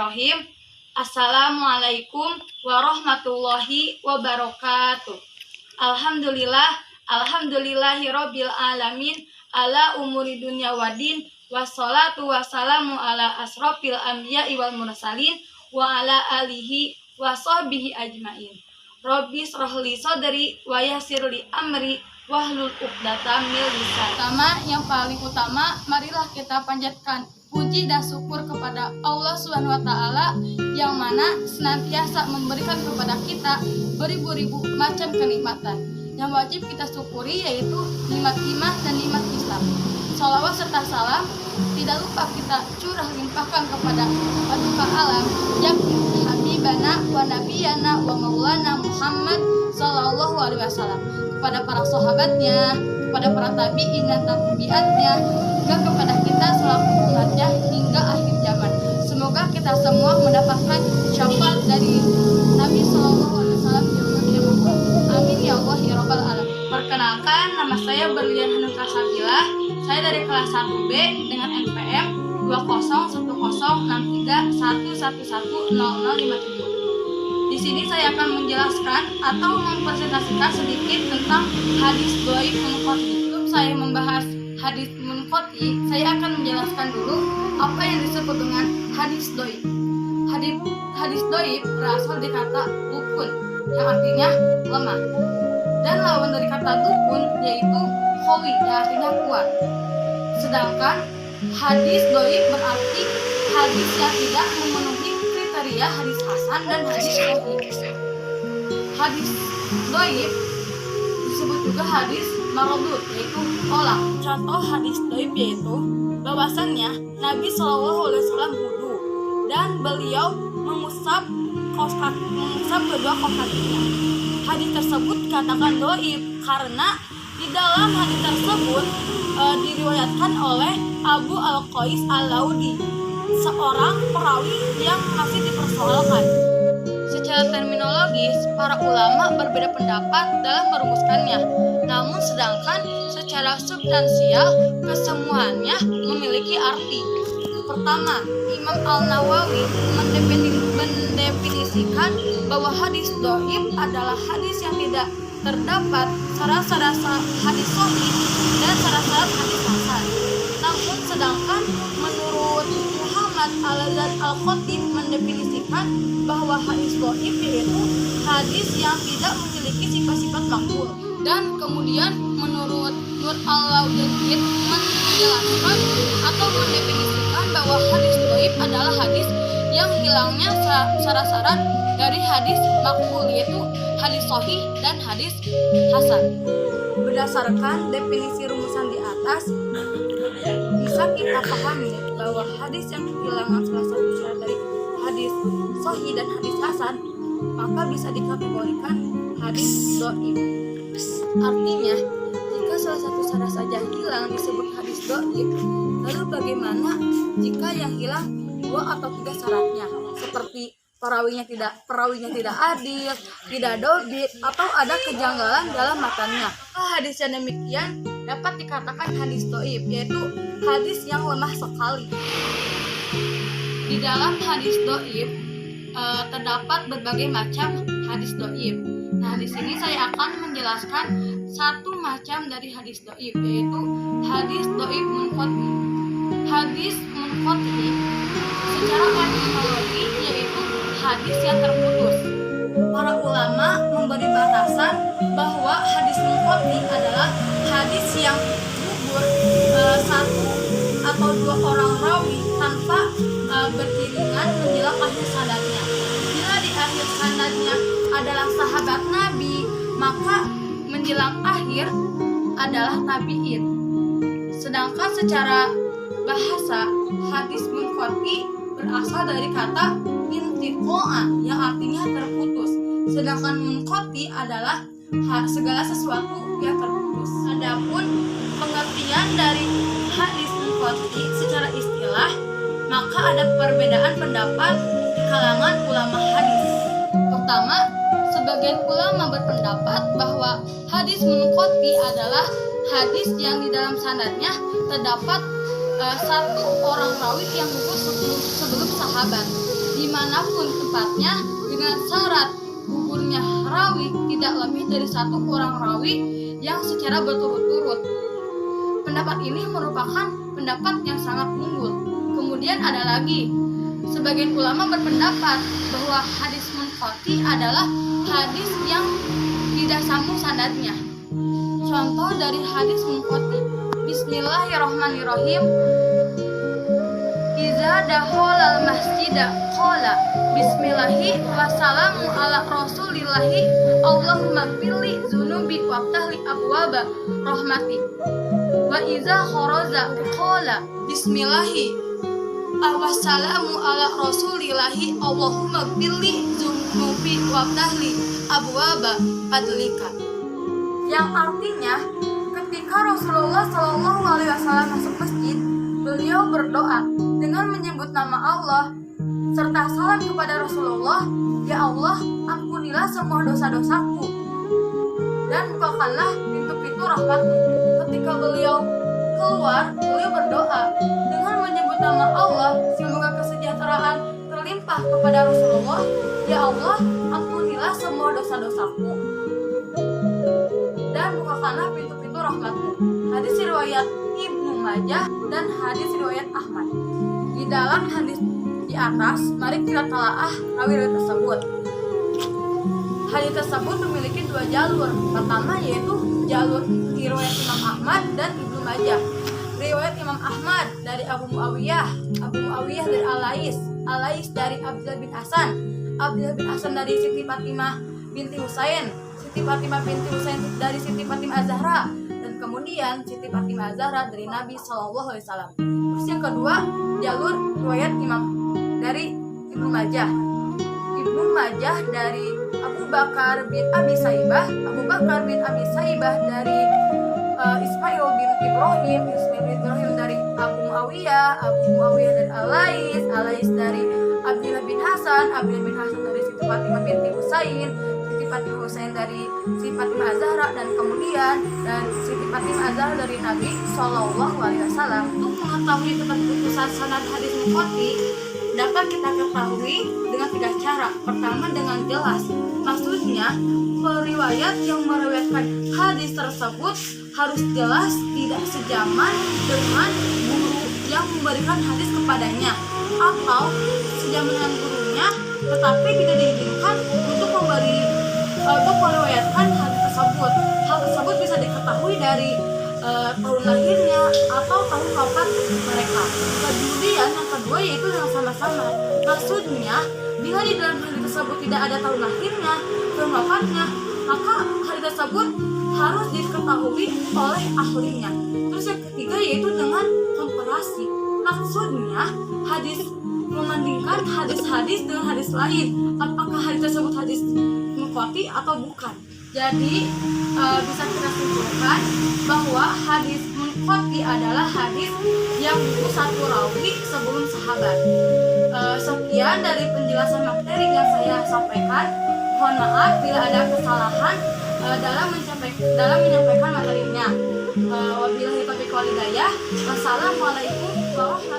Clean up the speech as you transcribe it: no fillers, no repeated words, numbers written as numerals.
Bismillahirrahmanirrahim. Assalamualaikum warahmatullahi wabarakatuh. Alhamdulillahirabbil alamin ala umuri dunya wadin wassalatu wassalamu ala asrofil anbiya'i wal mursalin wa ala alihi wa sahbihi ajmain. Rabbi shrahli sadri wa yassirli amri wahlul 'uqdatam min lisani. Yang paling utama, marilah kita panjatkan puji dan syukur kepada Allah Subhanahu wa taala yang mana senantiasa memberikan kepada kita beribu-ribu macam kenikmatan yang wajib kita syukuri, yaitu nikmat iman dan nikmat Islam. Shalawat serta salam tidak lupa kita curah limpahkan kepada paduka alam yakni habibana wa nabiyana wa maulana Muhammad sallallahu alaihi wasallam, kepada para sahabatnya, kepada para tabi'in dan tabi'atnya, juga kepada kita selaku umatnya hingga akhir zaman. Semoga kita semua mendapatkan syafaat dari Nabi sallallahu alaihi wasallam di rumah yang Allah. Amin ya Allah ya rabbal alamin. Perkenalkan, nama saya Berlian Hanum Kasabilah. Saya dari kelas 1B dengan NPM 20106311110057. Di sini saya akan menjelaskan atau mempresentasikan sedikit tentang hadis dhaif munqati. Sebelum saya membahas hadis munqati, saya akan menjelaskan dulu apa yang disebut dengan hadis dhaif. Hadis dhaif berasal dari kata dukun, yang artinya lemah. Dan lawan dari kata dukun yaitu qawi, yang artinya kuat. Sedangkan hadis dhaif berarti hadis yang tidak memenuhi kriteria hadis hasan dan hadis sahih. Hadis dhaif disebut juga hadis mardud, yaitu tolak. Contoh hadis dhaif yaitu bahwasannya Nabi SAW wudu dan beliau mengusap kedua kaos kakinya. Hadis tersebut dikatakan dhaif karena di dalam hadis tersebut diriwayatkan oleh Abu Al-Qais Al-Laudi, seorang perawi yang masih dipersoalkan. Secara terminologis, para ulama berbeda pendapat dalam merumuskannya. Namun sedangkan secara substansial kesemuanya memiliki arti. Pertama, Imam Al-Nawawi mendefinisikan bahwa hadis dhaif adalah hadis yang tidak terdapat syarat-syarat hadis sahih dan syarat-syarat hadis hasan. Namun sedangkan menurut Muhammad Al-Azhar Al-Khatib mendefinisikan bahwa hadis dhaif yaitu hadis yang tidak memiliki sifat-sifat makbul. Dan kemudian menurut Nur Al-Laudiyyin menjelaskan atau mendefinisikan bahwa hadis dhaif adalah hadis yang hilangnya syarat-syarat dari hadis makbul, yaitu hadis sahih dan hadis hasan. Berdasarkan definisi rumusan di atas, bisa kita pahami bahwa hadis yang kehilangan salah satu syarat dari hadis sahih dan hadis hasan maka bisa dikategorikan hadis dhaif. Artinya, jika salah satu syarat saja hilang disebut hadis dhaif, lalu bagaimana jika yang hilang 2 atau 3 syaratnya, seperti perawinya tidak adil, tidak dobit, atau ada kejanggalan dalam matanya? Hadis yang demikian dapat dikatakan hadis dhaif, yaitu hadis yang lemah sekali. Di dalam hadis dhaif terdapat berbagai macam hadis dhaif. Nah, di sini saya akan menjelaskan satu macam dari hadis dhaif, yaitu hadis dhaif munqati. Hadis munqati secara etimologi yaitu hadis yang terputus. Para ulama memberi batasan bahwa hadis munqati adalah hadis yang gugur 1 atau 2 orang rawi tanpa beriringan menjelang akhir sanadnya. Bila di akhir sanadnya adalah sahabat Nabi, maka menjelang akhir adalah tabi'in. Sedangkan secara bahasa, hadis munqati berasal dari kata intiqa'a, yang artinya terputus. Sedangkan munqati adalah segala sesuatu yang terputus. Adapun pengertian dari hadis munqati secara istilah, maka ada perbedaan pendapat di kalangan ulama hadis. Pertama, sebagian ulama berpendapat bahwa hadis munqati adalah hadis yang di dalam sanadnya terdapat 1 orang rawi yang gugur sebelum sahabat. dimanapun tempatnya dengan syarat gugurnya rawi tidak lebih dari 1 orang rawi yang secara berturut-turut. Pendapat ini merupakan pendapat yang sangat unggul. Kemudian ada lagi, sebagian ulama berpendapat bahwa hadis munqati adalah hadis yang tidak sambung sanadnya. Contoh dari hadis munqati, Bismillahirrahmanirrahim. Iza dakhalal masjida qala bismillahi wassalamu ala rasulillahi Allahumma gfirli dzunubi waftahli abwaba rahmati. Wa iza kharaja qala bismillahi wassalamu ala rasulillahi Allahumma gfirli dzunubi waftahli abwaba fadlika. Yang artinya, ketika Rasulullah SAW masuk masjid, beliau berdoa dengan menyebut nama Allah serta salam kepada Rasulullah, "Ya Allah, ampunilah semua dosa-dosaku dan bukakanlah pintu-pintu rahmat-Mu." Ketika beliau keluar, beliau berdoa dengan menyebut nama Allah, semoga kesejahteraan terlimpah kepada Rasulullah, "Ya Allah, ampunilah semua dosa-dosaku dan bukakanlah pintu-pintu rahmat-Mu." Hadis riwayat Ibnu Majah dan hadis riwayat Ahmad. Di dalam hadis di atas, mari kita telaah rawi tersebut. Hadis tersebut memiliki 2 jalur. Pertama yaitu jalur riwayat Imam Ahmad dan Ibnu Majah. Riwayat Imam Ahmad dari Abu Muawiyah dari Al-Lais dari Abdullah bin Hasan dari Siti Fatimah binti Husain dari Siti Fatimah Az-Zahra, dan kemudian Siti Fatimah Az-Zahra dari Nabi SAW. Terus yang kedua, jalur riwayat Imam dari Ibnu Majah dari Abu Bakar bin Abi Saibah dari Ismail bin Ibrahim dari Abu Muawiyah dari Al-Lais dari Abdullah bin Hasan dari Siti Fatimah binti Husain dari Siti Fatimah Az-Zahra, dan kemudian dari Siti Fatimah Az-Zahra dari Nabi SAW. Untuk mengetahui keputusan sanad hadis munqati dapat kita ketahui dengan 3 cara. Pertama, dengan jelas, maksudnya periwayat yang meriwayatkan hadis tersebut harus jelas, tidak sejaman dengan guru yang memberikan hadis kepadanya, atau sejaman dengan gurunya tetapi tidak diizinkan untuk meriwayatkan hadis tersebut. Hal tersebut bisa diketahui dari tahun lahirnya atau tahun wafat mereka. Kemudian yang kedua yaitu dengan sama-sama. Maksudnya, bila di dalam hadis tersebut tidak ada tahun lahirnya, tahun wafatnya, maka hadis tersebut harus diketahui oleh ahlinya. Terus yang ketiga yaitu dengan komparasi. Maksudnya, hadis membandingkan hadis-hadis dengan hadis lain, apakah hadis tersebut hadis munqati atau bukan. Jadi bisa kita simpulkan bahwa hadis munqati adalah hadis yang buku 1 rawi sebelum sahabat. Sekian dari penjelasan materi yang saya sampaikan. Mohon maaf bila ada kesalahan dalam menyampaikan materinya. Wabillahi taufiq wal hidayah. Wassalamualaikum warahmatullahi wabarakatuh.